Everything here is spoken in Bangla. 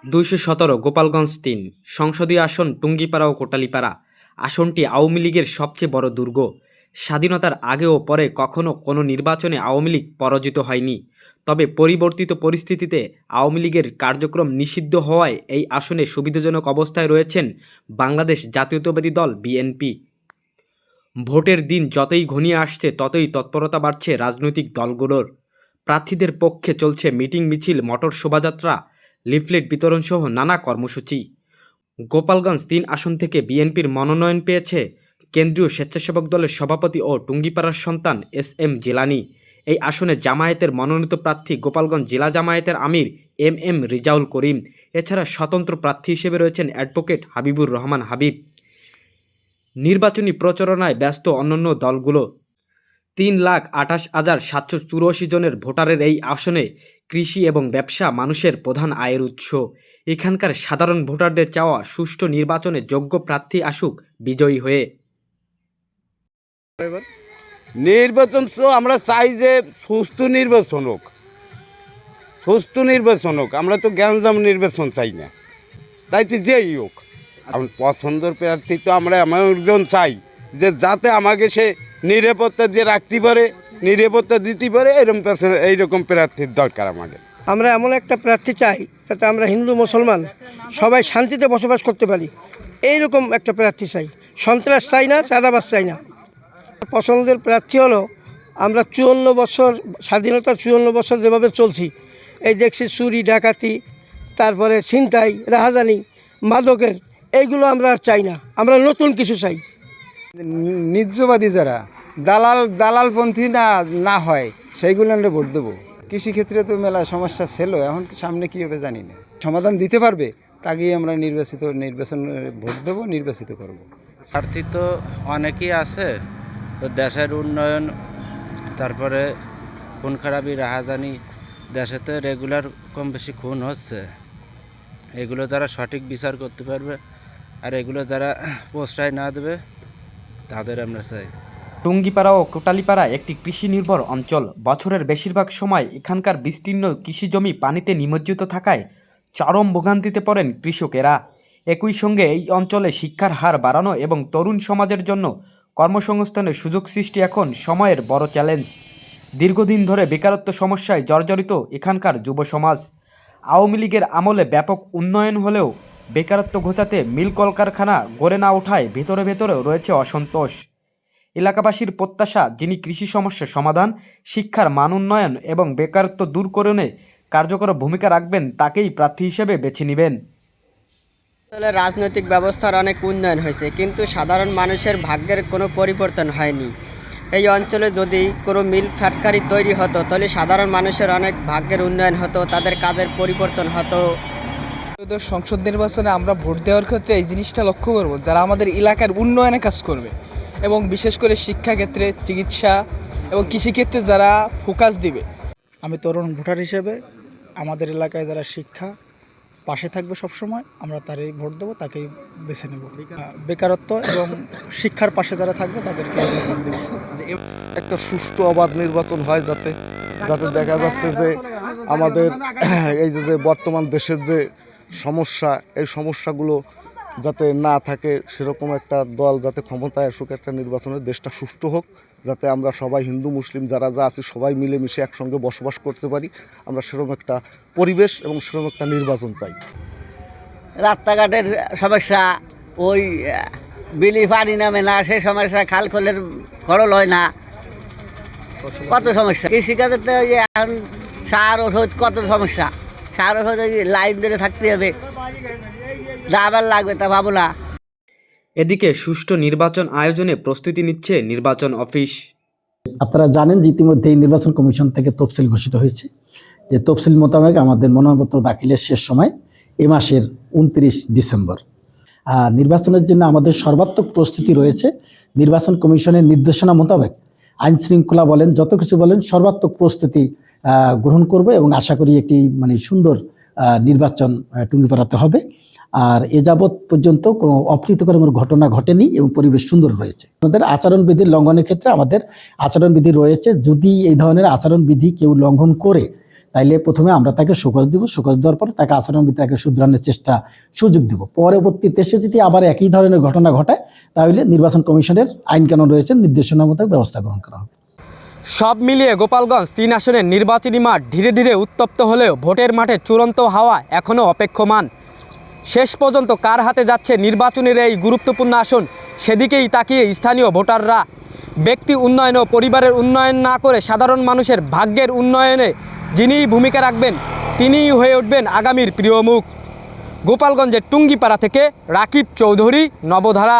২১৭ গোপালগঞ্জ ৩ সংসদীয় আসন টুঙ্গিপাড়া ও কোটালীপাড়া। আসনটি আওয়ামী লীগের সবচেয়ে বড় দুর্গ। স্বাধীনতার আগে ও পরে কখনো কোনো নির্বাচনে আওয়ামী লীগ পরাজিত হয়নি। তবে পরিবর্তিত পরিস্থিতিতে আওয়ামী লীগের কার্যক্রম নিষিদ্ধ হওয়ায় এই আসনে সুবিধাজনক অবস্থায় রয়েছেন বাংলাদেশ জাতীয়তাবাদী দল বিএনপি। ভোটের দিন যতই ঘনিয়ে আসছে ততই তৎপরতা বাড়ছে রাজনৈতিক দলগুলোর। প্রার্থীদের পক্ষে চলছে মিটিং, মিছিল, মোটর শোভাযাত্রা, লিফলেট বিতরণসহ নানা কর্মসূচি। গোপালগঞ্জ ৩ আসন থেকে বিএনপির মনোনয়ন পেয়েছে কেন্দ্রীয় স্বেচ্ছাসেবক দলের সভাপতি ও টুঙ্গিপাড়ার সন্তান এস জিলানী। এই আসনে জামায়াতের মনোনীত প্রার্থী গোপালগঞ্জ জেলা জামায়াতের আমির এম রিজাউল করিম। এছাড়া স্বতন্ত্র প্রার্থী হিসেবে রয়েছেন অ্যাডভোকেট হাবিবুর রহমান হাবিব। নির্বাচনী প্রচারণায় ব্যস্ত অন্যান্য দলগুলো। ৩,২৮,৭৮৪ জনের ভোটারের এই আসনে কৃষি এবং ব্যবসা মানুষের প্রধান আয়ের উৎস। এখানকার সাধারণ ভোটারদের চাওয়া সুষ্ঠু নির্বাচনে যোগ্য প্রার্থী আসুক বিজয়ী হয়ে। নির্বাচন তো আমরা চাই যে সুষ্ঠু নির্বাচন হোক, আমরা তো গ্যাঞ্জাম নির্বাচন চাই না, তাই তো যেই হোক আমার পছন্দের প্রার্থী তো আমরা এমন একজন চাই যে যাতে আমাকে সে নিরাপত্তা দিয়ে রাখতে পারে, নিরাপত্তা দিতে পারে, এইরকম প্রার্থীর দরকার আমাদের। আমরা এমন একটা প্রার্থী চাই যাতে আমরা হিন্দু মুসলমান সবাই শান্তিতে বসবাস করতে পারি, এইরকম একটা প্রার্থী চাই। সন্ত্রাস চাই না, চাঁদাবাজ চাই না। পছন্দের প্রার্থী হলো, আমরা 54 বছর স্বাধীনতার 54 বছর যেভাবে চলছি, এই দেখছি চুরি ডাকাতি, তারপরে ছিনতাই, রাহাজানি, মাদকের, এইগুলো আমরা আর চাই না। আমরা নতুন কিছু চাই। ন্যায্যবাদী যারা দালালপন্থী না হয় সেইগুলো আমরা ভোট দেবো। কৃষিক্ষেত্রে তো মেলা সমস্যা ছিল, এখন সামনে কী হবে জানি না, সমাধান দিতে পারবে তাকেই আমরা নির্বাচন ভোট দেবো, নির্বাচিত করব। প্রার্থী তো অনেকেই আছে, তো দেশের উন্নয়ন, তারপরে খুন খারাপি, রাহাজানি, দেশে তো রেগুলার কম বেশি খুন হচ্ছে, এগুলো যারা সঠিক বিচার করতে পারবে আর এগুলো যারা প্রশ্রয় না দেবে তাদের আমরা চাই। টুঙ্গিপাড়া ও কোটালীপাড়া একটি কৃষি নির্ভর অঞ্চল। বছরের বেশিরভাগ সময় এখানকার বিস্তীর্ণ কৃষি জমি পানিতে নিমজ্জিত থাকায় চরম ভোগান্তিতে পড়েন কৃষকেরা। একই সঙ্গে এই অঞ্চলে শিক্ষার হার বাড়ানো এবং তরুণ সমাজের জন্য কর্মসংস্থানের সুযোগ সৃষ্টি এখন সময়ের বড় চ্যালেঞ্জ। দীর্ঘদিন ধরে বেকারত্ব সমস্যায় জর্জরিত এখানকার যুব সমাজ। আওয়ামী লীগের আমলে ব্যাপক উন্নয়ন হলেও বেকারত্ব ঘোচাতে মিল কলকারখানা গড়ে না ওঠায় ভেতরে ভেতরেও রয়েছে অসন্তোষ। এলাকাবাসীর প্রত্যাশা, যিনি কৃষি সমস্যা সমাধান, শিক্ষার মান উন্নয়ন এবং বেকারত্ব দূরকরণে কার্যকর ভূমিকা রাখবেন তাকেই প্রার্থী হিসেবে বেছে নেবেন। রাজনৈতিক ব্যবস্থার অনেক উন্নয়ন হয়েছে, কিন্তু সাধারণ মানুষের ভাগ্যের কোনো পরিবর্তন হয়নি। এই অঞ্চলে যদি কোনো মিল ফ্যাক্টরি তৈরি হতো তাহলে সাধারণ মানুষের অনেক ভাগ্যের উন্নয়ন হতো, তাদের কাজের পরিবর্তন হতো। সংসদ নির্বাচনে আমরা ভোট দেওয়ার ক্ষেত্রে এই জিনিসটা লক্ষ্য করব, যারা আমাদের এলাকার উন্নয়নে কাজ করবে এবং বিশেষ করে শিক্ষাক্ষেত্রে, চিকিৎসা এবং কৃষিক্ষেত্রে যারা ফোকাস দিবে। আমি তরুণ ভোটার হিসেবে আমাদের এলাকায় যারা শিক্ষা পাশে থাকবে সবসময়, আমরা তারই ভোট দেবো, তাকেই বেছে নেব। বেকারত্ব এবং শিক্ষার পাশে যারা থাকবে তাদেরকে ভোট দেব। একটা সুষ্ঠু অবাধ নির্বাচন হয়, যাতে দেখা যাচ্ছে যে আমাদের এই যে বর্তমান দেশের যে সমস্যা, এই সমস্যাগুলো যাতে না থাকে, সেরকম একটা দল যাতে ক্ষমতায় আসুক, একটা নির্বাচনের দেশটা সুষ্ঠু হোক, যাতে আমরা সবাই হিন্দু মুসলিম যারা আছি সবাই মিলেমিশে একসঙ্গে বসবাস করতে পারি। আমরা সেরকম একটা পরিবেশ এবং সেরকম একটা নির্বাচন চাই। রাস্তাঘাটের সমস্যা, ওই বিলি পানি নামে না, সেই সমস্যা, খাল খোলের খরল হয় না, কত সমস্যা। কৃষিকাজের তো এখন সার ওষুধ, কত সমস্যা। সার ওষুধ লাইন ধরে থাকতে হবে, যা আবার লাগবে তা ভাবো না। এদিকে সুষ্ঠু নির্বাচন আয়োজনে প্রস্তুতি নিচ্ছে নির্বাচন অফিস। আপনারা জানেন যে ইতিমধ্যে এই নির্বাচন কমিশন থেকে তফসিল ঘোষিত হয়েছে, যে তফসিল মোতাবেক আমাদের মনোনয়নপত্র দাখিলের শেষ সময় এ মাসের 29 ডিসেম্বর। নির্বাচনের জন্য আমাদের সর্বাত্মক প্রস্তুতি রয়েছে। নির্বাচন কমিশনের নির্দেশনা মোতাবেক আইন শৃঙ্খলা বলেন, যত কিছু বলেন, সর্বাত্মক প্রস্তুতি গ্রহণ করবে এবং আশা করি একটি সুন্দর নির্বাচন টুঙ্গিপাড়াতে হবে। আর এ যাবৎ পর্যন্ত কোনো অপ্রীতিকর ঘটনা ঘটেনি এবং পরিবেশ সুন্দর রয়েছে। আমাদের আচরণবিধির লঙ্ঘনের ক্ষেত্রে আমাদের আচরণবিধি রয়েছে। যদি এই ধরনের আচরণবিধি কেউ লঙ্ঘন করে তাইলে প্রথমে আমরা তাকে শোকজ দিব, শোকজ দেওয়ার পর তাকে আচরণবিধি তাকে শুধরানোর সুযোগ দিব। পরবর্তীতে সে যদি আবার একই ধরনের ঘটনা ঘটায় তাহলে নির্বাচন কমিশনের আইন কানুন রয়েছে, নির্দেশনা মোতাবেক ব্যবস্থা গ্রহণ করা হবে। সব মিলিয়ে গোপালগঞ্জ 3 আসনের নির্বাচনী মাঠ ধীরে ধীরে উত্তপ্ত হলেও ভোটের মাঠে চূড়ান্ত হাওয়া এখনও অপেক্ষমান। শেষ পর্যন্ত কার হাতে যাচ্ছে নির্বাচনের এই গুরুত্বপূর্ণ আসন, সেদিকেই তাকিয়ে স্থানীয় ভোটাররা। ব্যক্তি উন্নয়ন ও পরিবারের উন্নয়ন না করে সাধারণ মানুষের ভাগ্যের উন্নয়নে যিনিই ভূমিকা রাখবেন তিনিই হয়ে উঠবেন আগামীর প্রিয় মুখ। গোপালগঞ্জের টুঙ্গিপাড়া থেকে রাকিব চৌধুরী, নবধারা।